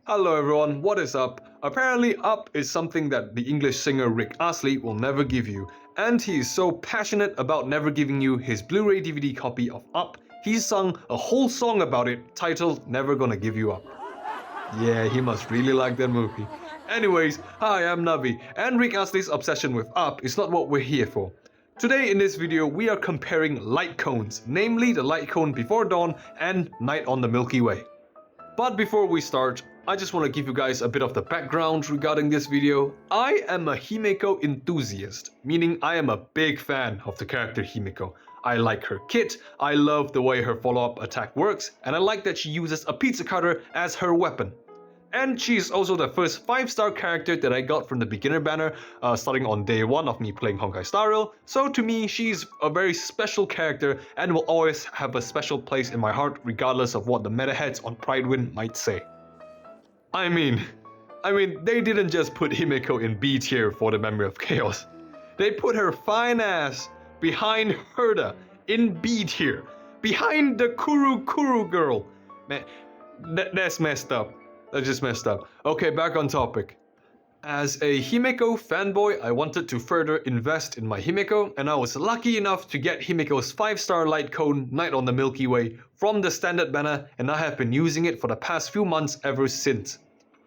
Hello everyone, what is up? Apparently up is something that the English singer Rick Astley will never give you, and he is so passionate about never giving you his Blu-ray DVD copy of Up, he sung a whole song about it titled Never Gonna Give You Up. Yeah, he must really like that movie. Anyways, hi, I'm Nubby, and Rick Astley's obsession with Up is not what we're here for. Today in this video, we are comparing light cones, namely the light cone Before Dawn and Night on the Milky Way. But before we start, I just want to give you guys a bit of the background regarding this video. I am a Himeko enthusiast, meaning I am a big fan of the character Himeko. I like her kit, I love the way her follow-up attack works, and I like that she uses a pizza cutter as her weapon. And she is also the first 5-star character that I got from the beginner banner starting on day 1 of me playing Honkai Star Rail. So to me, she's a very special character and will always have a special place in my heart regardless of what the meta heads on Pridewind might say. I mean, they didn't just put Himeko in B tier for the Memory of Chaos. They put her fine ass behind Herda in B tier, behind the Kuru girl. Man, that's messed up. That's just messed up. Okay, back on topic. As a Himeko fanboy, I wanted to further invest in my Himeko, and I was lucky enough to get Himeko's 5-star light cone Night on the Milky Way from the standard banner, and I have been using it for the past few months ever since.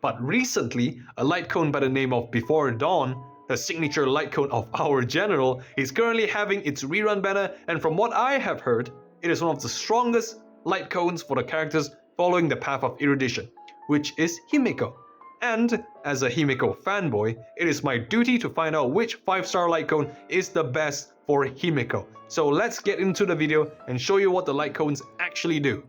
But recently, a light cone by the name of Before Dawn, the signature light cone of our general, is currently having its rerun banner, and from what I have heard, it is one of the strongest light cones for the characters following the path of erudition, which is Himeko. And as a Himeko fanboy, it is my duty to find out which 5-star light cone is the best for Himeko. So let's get into the video and show you what the light cones actually do.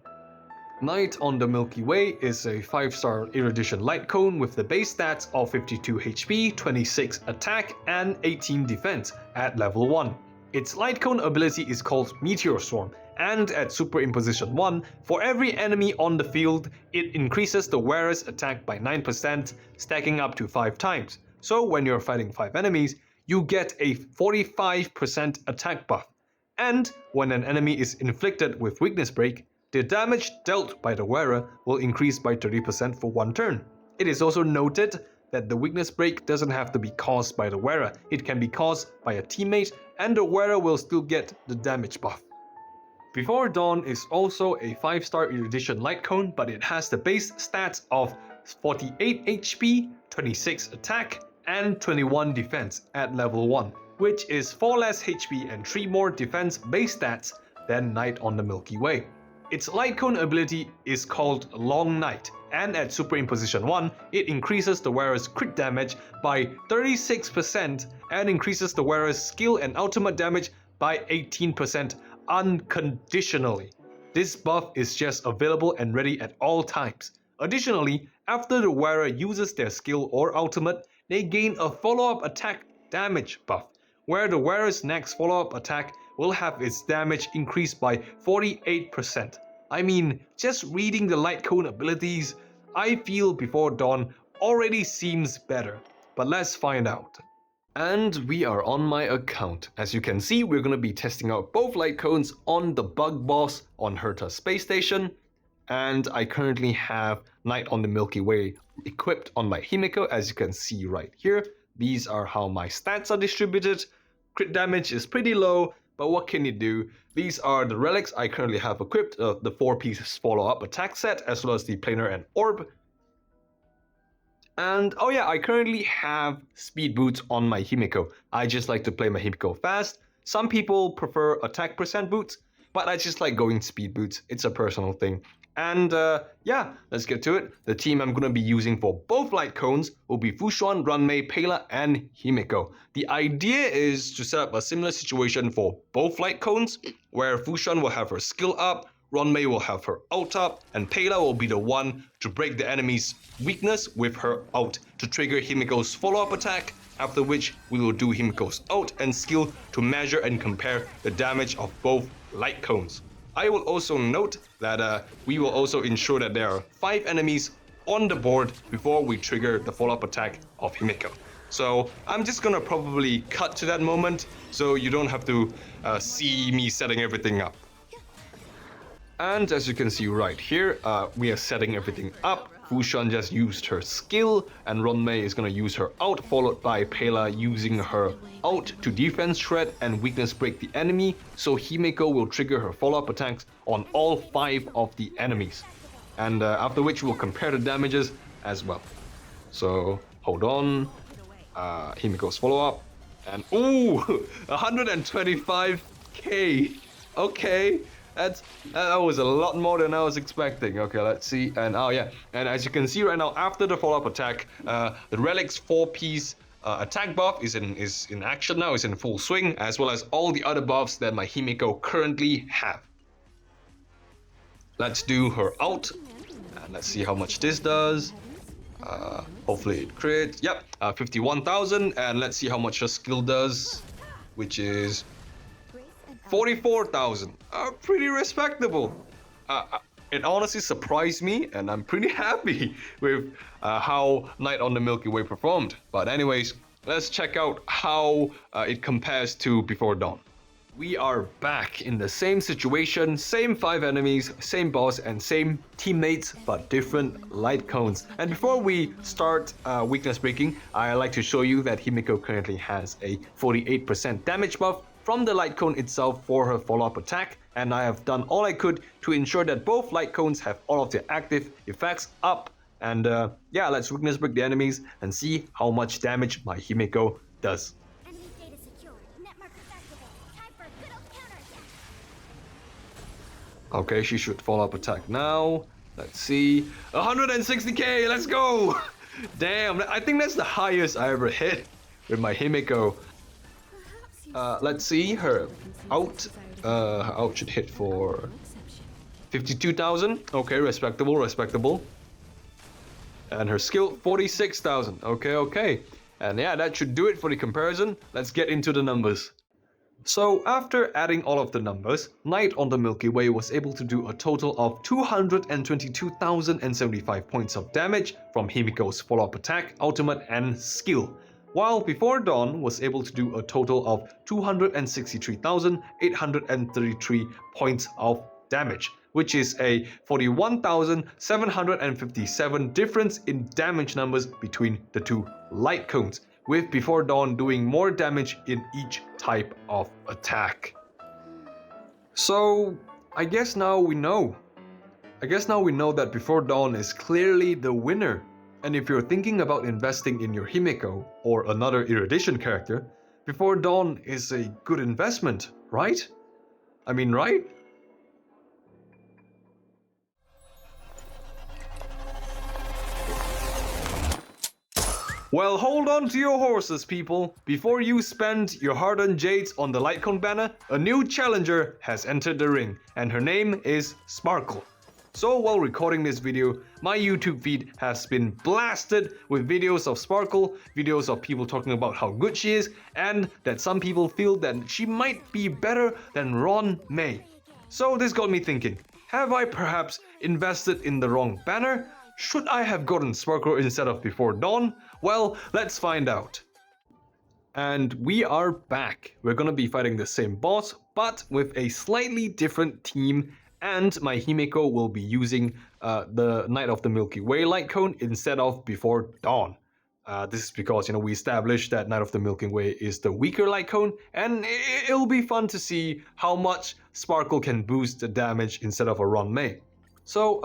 Night on the Milky Way is a 5-star erudition light cone with the base stats of 52 HP, 26 attack, and 18 defense at level 1. Its light cone ability is called Meteor Swarm, and at Superimposition 1, for every enemy on the field, it increases the wearer's attack by 9%, stacking up to 5 times. So when you're fighting 5 enemies, you get a 45% attack buff. And when an enemy is inflicted with Weakness Break, the damage dealt by the wearer will increase by 30% for 1 turn. It is also noted that the Weakness Break doesn't have to be caused by the wearer, it can be caused by a teammate, and the wearer will still get the damage buff. Before Dawn is also a 5-star erudition light cone, but it has the base stats of 48 HP, 26 attack, and 21 defense at level 1, which is 4 less HP and 3 more defense base stats than Night on the Milky Way. Its light cone ability is called Long Night, and at Superimposition 1, it increases the wearer's crit damage by 36% and increases the wearer's skill and ultimate damage by 18% unconditionally. This buff is just available and ready at all times. Additionally, after the wearer uses their skill or ultimate, they gain a follow-up attack damage buff, where the wearer's next follow-up attack will have its damage increased by 48%. I mean, just reading the light cone abilities, I feel Before Dawn already seems better. But let's find out. And we are on my account. As you can see, we're going to be testing out both light cones on the Bug Boss on Herta Space Station. And I currently have Night on the Milky Way equipped on my Himeko, as you can see right here. These are how my stats are distributed. Crit damage is pretty low, but what can you do? These are the relics I currently have equipped, the 4-piece follow-up attack set, as well as the planar and orb. And oh yeah, I currently have speed boots on my Himeko. I just like to play my Himeko fast. Some people prefer attack percent boots, but I just like going speed boots. It's a personal thing. And yeah, let's get to it. The team I'm going to be using for both light cones will be Fushuan, Runmei, Pela, and Himeko. The idea is to set up a similar situation for both light cones, where Fushuan will have her skill up, Runmei will have her ult up, and Pela will be the one to break the enemy's weakness with her ult to trigger Himeko's follow-up attack, after which we will do Himeko's ult and skill to measure and compare the damage of both light cones. I will also note that we will also ensure that there are 5 enemies on the board before we trigger the follow-up attack of Himeko. So I'm just gonna probably cut to that moment so you don't have to see me setting everything up. And as you can see right here, we are setting everything up Fushan just used her skill, and Ronmei is gonna use her ult, followed by Pela using her ult to defense shred and weakness break the enemy, so Himeko will trigger her follow-up attacks on all 5 of the enemies. And after which we'll compare the damages as well. So, hold on, Himeko's follow-up, and ooh, 125k, okay. That was a lot more than I was expecting. Okay, let's see. And oh yeah, and as you can see right now, after the follow-up attack, the Relic's 4-piece attack buff is in action now, is in full swing, as well as all the other buffs that my Himeko currently have. Let's do her ult, and let's see how much this does. Hopefully it crits. Yep, 51,000, and let's see how much her skill does, which is 44,000. Pretty respectable. It honestly surprised me, and I'm pretty happy with how Night on the Milky Way performed. But anyways, let's check out how it compares to Before Dawn. We are back in the same situation, same 5 enemies, same boss, and same teammates, but different light cones. And before we start weakness breaking, I like to show you that Himeko currently has a 48% damage buff from the light cone itself for her follow-up attack, and I have done all I could to ensure that both light cones have all of their active effects up. And yeah, let's weakness break the enemies and see how much damage my Himeko does. Enemy data secured. Net markers activated. Time for a good old counterattack. Okay, she should follow-up attack now. Let's see. 160k, let's go! Damn, I think that's the highest I ever hit with my Himeko. Let's see, her out. Her out should hit for 52,000. Okay, respectable. And her skill, 46,000. Okay. And yeah, that should do it for the comparison. Let's get into the numbers. So after adding all of the numbers, Night on the Milky Way was able to do a total of 222,075 points of damage from Himeko's follow-up attack, ultimate, and skill, while Before Dawn was able to do a total of 263,833 points of damage, which is a 41,757 difference in damage numbers between the 2 light cones, with Before Dawn doing more damage in each type of attack. So, I guess now we know that Before Dawn is clearly the winner. And if you're thinking about investing in your Himeko or another Erudition character, Before Dawn is a good investment, right? I mean, right? Well, hold on to your horses, people. Before you spend your hard-earned jades on the Lightcone banner, a new challenger has entered the ring, and her name is Sparkle. So while recording this video, my YouTube feed has been blasted with videos of Sparkle, videos of people talking about how good she is, and that some people feel that she might be better than Ronmei. So this got me thinking, have I perhaps invested in the wrong banner? Should I have gotten Sparkle instead of Before Dawn? Well, let's find out. And we are back. We're gonna be fighting the same boss, but with a slightly different team, and my Himeko will be using the Night of the Milky Way light cone instead of Before Dawn. This is because, we established that Night of the Milky Way is the weaker light cone, and it'll be fun to see how much Sparkle can boost the damage instead of a Ronmei. So,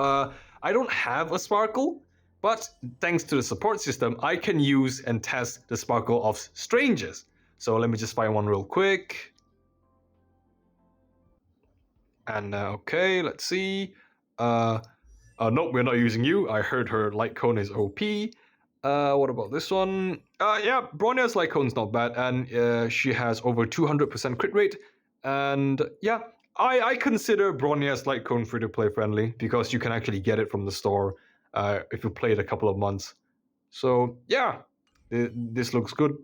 I don't have a Sparkle, but thanks to the support system, I can use and test the Sparkle of Strangers. So let me just find one real quick. And okay, let's see. Nope, we're not using you. I heard her light cone is OP. What about this one? Yeah, Bronya's light cone's not bad, and she has over 200% crit rate. And yeah, I consider Bronya's light cone free-to-play friendly because you can actually get it from the store if you play it a couple of months. So yeah, this looks good.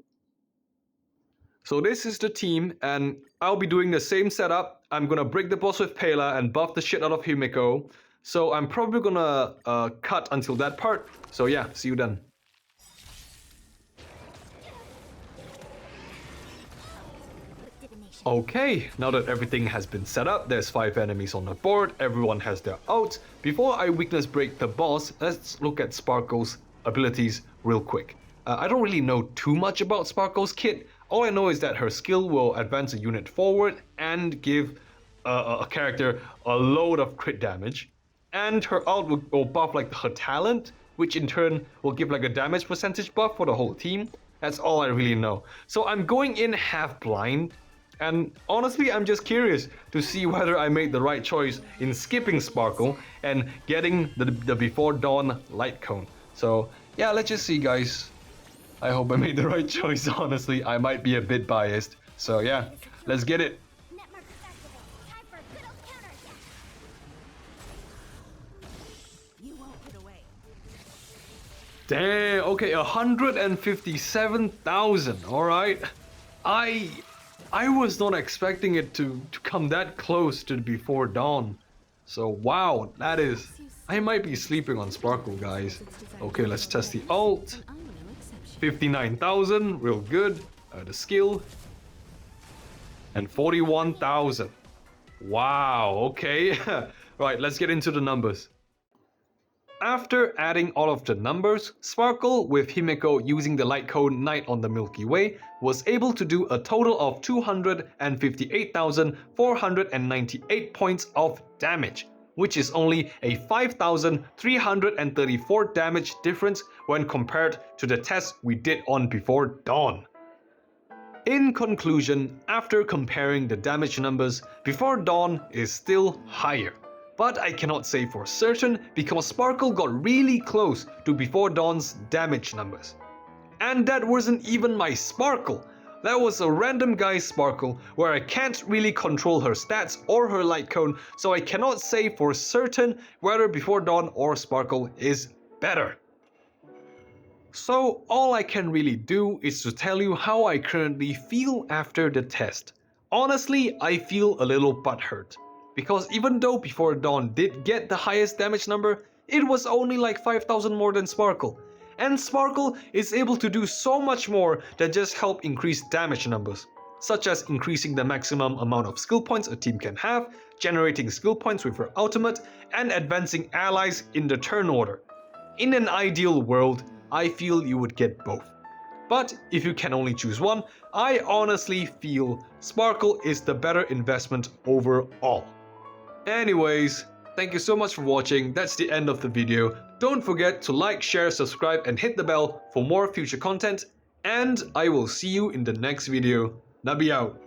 So this is the team, and I'll be doing the same setup. I'm gonna break the boss with Pela and buff the shit out of Himeko. So I'm probably gonna cut until that part. So yeah, see you then. Okay, now that everything has been set up, there's 5 enemies on the board, everyone has their ult. Before I weakness break the boss, let's look at Sparkle's abilities real quick. I don't really know too much about Sparkle's kit. All I know is that her skill will advance a unit forward and give a character a load of crit damage. And her ult will buff like her talent, which in turn will give like a damage percentage buff for the whole team. That's all I really know. So I'm going in half blind. And honestly, I'm just curious to see whether I made the right choice in skipping Sparkle and getting the Before Dawn light cone. So yeah, let's just see, guys. I hope I made the right choice, honestly. I might be a bit biased. So yeah, let's get it. Net markers activate. Time for a good old counterattack. You won't get away. Damn, okay, 157,000, alright. I was not expecting it to come that close to Before Dawn. So wow, that is... I might be sleeping on Sparkle, guys. Okay, let's test the ult. 59,000, real good. The skill. And 41,000. Wow, okay. Right, let's get into the numbers. After adding all of the numbers, Sparkle, with Himeko using the light cone Night on the Milky Way, was able to do a total of 258,498 points of damage, which is only a 5,334 damage difference when compared to the test we did on Before Dawn. In conclusion, after comparing the damage numbers, Before Dawn is still higher. But I cannot say for certain because Sparkle got really close to Before Dawn's damage numbers. And that wasn't even my Sparkle. That was a random guy's Sparkle where I can't really control her stats or her light cone, so I cannot say for certain whether Before Dawn or Sparkle is better. So all I can really do is to tell you how I currently feel after the test. Honestly, I feel a little butthurt. Because even though Before Dawn did get the highest damage number, it was only like 5,000 more than Sparkle. And Sparkle is able to do so much more than just help increase damage numbers, such as increasing the maximum amount of skill points a team can have, generating skill points with her ultimate, and advancing allies in the turn order. In an ideal world, I feel you would get both. But if you can only choose one, I honestly feel Sparkle is the better investment overall. Anyways, thank you so much for watching. That's the end of the video. Don't forget to like, share, subscribe and hit the bell for more future content. And I will see you in the next video. Nubby out.